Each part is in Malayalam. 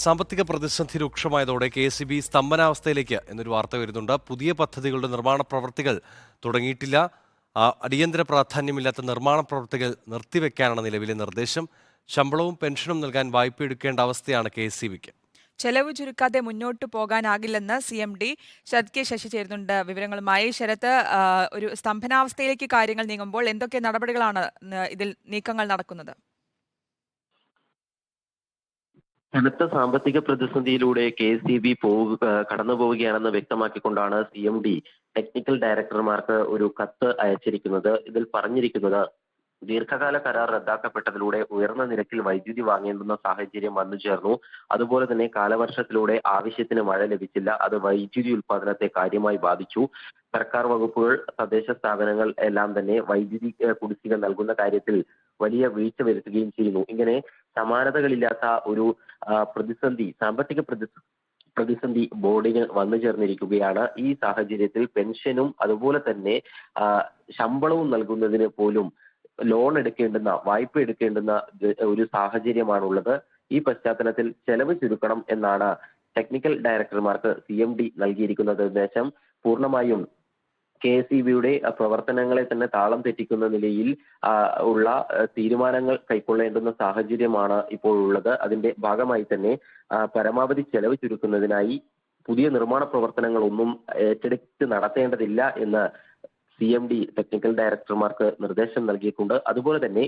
സാമ്പത്തിക പ്രതിസന്ധി രൂക്ഷമായതോടെ KCB സ്തംഭനാവസ്ഥയിലേക്ക് എന്നൊരു വാർത്ത വരുന്നുണ്ട്. പുതിയ പദ്ധതികളുടെ നിർമ്മാണ പ്രവൃത്തികൾ തുടങ്ങിയിട്ടില്ല. അടിയന്തര പ്രാധാന്യമില്ലാത്ത നിർമ്മാണ പ്രവൃത്തികൾ നിർത്തിവെക്കാനാണ് നിലവിലെ നിർദ്ദേശം. ശമ്പളവും പെൻഷനും നൽകാൻ വായ്പയെടുക്കേണ്ട അവസ്ഥയാണ് KCBക്ക്. ചെലവ് ചുരുക്കാതെ മുന്നോട്ട് പോകാനാകില്ലെന്ന് CMD ശരത് കെ ശശി ചേരുന്നുണ്ട് വിവരങ്ങളുമായി. ശരത്ത്, ഒരു സ്തംഭനാവസ്ഥയിലേക്ക് കാര്യങ്ങൾ നീങ്ങുമ്പോൾ എന്തൊക്കെ നടപടികളാണ് ഇതിൽ നീക്കങ്ങൾ നടക്കുന്നത്? കനത്ത സാമ്പത്തിക പ്രതിസന്ധിയിലൂടെ KCB കടന്നു പോവുകയാണെന്ന് വ്യക്തമാക്കിക്കൊണ്ടാണ് CMD ടെക്നിക്കൽ ഡയറക്ടർമാർക്ക് ഒരു കത്ത് അയച്ചിരിക്കുന്നത്. ഇതിൽ പറഞ്ഞിരിക്കുന്നത് ദീർഘകാല കരാർ റദ്ദാക്കപ്പെട്ടതിലൂടെ ഉയർന്ന നിരക്കിൽ വൈദ്യുതി വാങ്ങേണ്ടുന്ന സാഹചര്യം വന്നു ചേർന്നു. അതുപോലെ തന്നെ കാലവർഷത്തിലൂടെ ആവശ്യത്തിന് മഴ ലഭിച്ചില്ല. അത് വൈദ്യുതി ഉൽപാദനത്തെ കാര്യമായി ബാധിച്ചു. സർക്കാർ വകുപ്പുകൾ, തദ്ദേശ സ്ഥാപനങ്ങൾ എല്ലാം തന്നെ വൈദ്യുതി കുടിശ്ശിക നൽകുന്ന കാര്യത്തിൽ വലിയ വീഴ്ച വരുത്തുകയും ചെയ്യുന്നു. ഇങ്ങനെ സമാനതകളില്ലാത്ത ഒരു സാമ്പത്തിക പ്രതിസന്ധി ബോർഡിന് വന്നു ചേർന്നിരിക്കുകയാണ്. ഈ സാഹചര്യത്തിൽ പെൻഷനും അതുപോലെ തന്നെ ശമ്പളവും നൽകുന്നതിന് പോലും വായ്പ എടുക്കേണ്ടുന്ന ഒരു സാഹചര്യമാണുള്ളത്. ഈ പശ്ചാത്തലത്തിൽ ചെലവ് ചുരുക്കണം എന്നാണ് ടെക്നിക്കൽ ഡയറക്ടർമാർക്ക് CMD നൽകിയിരിക്കുന്ന നിർദ്ദേശം. പൂർണ്ണമായും KCBയുടെ പ്രവർത്തനങ്ങളെ തന്നെ താളം തെറ്റിക്കുന്ന നിലയിൽ ഉള്ള തീരുമാനങ്ങൾ കൈക്കൊള്ളേണ്ടുന്ന സാഹചര്യമാണ് ഇപ്പോൾ ഉള്ളത്. അതിന്റെ ഭാഗമായി തന്നെ പരമാവധി ചെലവ് ചുരുക്കുന്നതിനായി പുതിയ നിർമ്മാണ പ്രവർത്തനങ്ങളൊന്നും ഏറ്റെടുത്ത് നടത്തേണ്ടതില്ല എന്ന് CMD ടെക്നിക്കൽ ഡയറക്ടർമാർക്ക് നിർദ്ദേശം നൽകിയിട്ടുണ്ട്. അതുപോലെ തന്നെ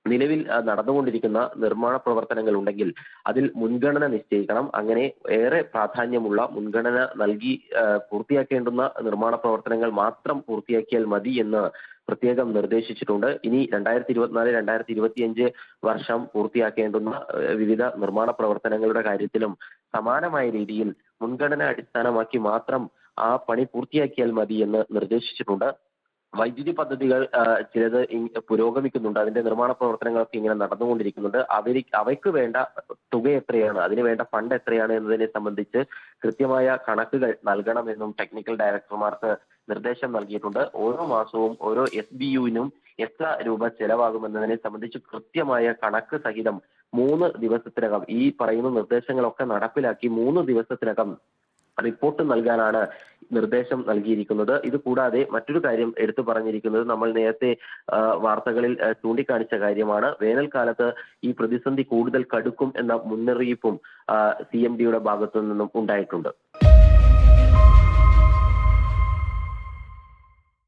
നിലവിൽ നടന്നുകൊണ്ടിരിക്കുന്ന നിർമ്മാണ പ്രവർത്തനങ്ങൾ ഉണ്ടെങ്കിൽ അതിൽ മുൻഗണന നിശ്ചയിക്കണം. അങ്ങനെ ഏറെ പ്രാധാന്യമുള്ള മുൻഗണന നൽകി പൂർത്തിയാക്കേണ്ടുന്ന നിർമ്മാണ പ്രവർത്തനങ്ങൾ മാത്രം പൂർത്തിയാക്കിയാൽ മതി എന്ന് പ്രത്യേകം നിർദ്ദേശിച്ചിട്ടുണ്ട്. ഇനി 2024-2025 വർഷം പൂർത്തിയാക്കേണ്ടുന്ന വിവിധ നിർമ്മാണ പ്രവർത്തനങ്ങളുടെ കാര്യത്തിലും സമാനമായ രീതിയിൽ മുൻഗണന അടിസ്ഥാനമാക്കി മാത്രം ആ പണി പൂർത്തിയാക്കിയാൽ മതി എന്ന് നിർദ്ദേശിച്ചിട്ടുണ്ട്. വൈദ്യുതി പദ്ധതികൾ ചിലത് പുരോഗമിക്കുന്നുണ്ട്. അതിന്റെ നിർമ്മാണ പ്രവർത്തനങ്ങളൊക്കെ ഇങ്ങനെ നടന്നുകൊണ്ടിരിക്കുന്നുണ്ട്. അവയ്ക്ക് വേണ്ട തുക എത്രയാണ്, അതിന് വേണ്ട ഫണ്ട് എത്രയാണ് എന്നതിനെ സംബന്ധിച്ച് കൃത്യമായ കണക്കുകൾ നൽകണമെന്നും ടെക്നിക്കൽ ഡയറക്ടർമാർക്ക് നിർദ്ദേശം നൽകിയിട്ടുണ്ട്. ഓരോ മാസവും ഓരോ SBUവിനും എത്ര രൂപ ചെലവാകുമെന്നതിനെ സംബന്ധിച്ച് കൃത്യമായ കണക്ക് സഹിതം 3 ദിവസത്തിനകം ഈ പറയുന്ന നിർദ്ദേശങ്ങളൊക്കെ നടപ്പിലാക്കി 3 ദിവസത്തിനകം റിപ്പോർട്ട് നൽകാനാണ് നിർദ്ദേശം നൽകിയിരിക്കുന്നത്. ഇത് കൂടാതെ മറ്റൊരു കാര്യം എടുത്തു പറഞ്ഞിരിക്കുന്നത് നമ്മൾ നേരത്തെ വാർത്തകളിൽ ചൂണ്ടിക്കാണിച്ച കാര്യമാണ്. വേനൽക്കാലത്ത് ഈ പ്രതിസന്ധി കൂടുതൽ കടുക്കും എന്ന മുന്നറിയിപ്പും CMDയുടെ ഭാഗത്തു നിന്നും ഉണ്ടായിട്ടുണ്ട്.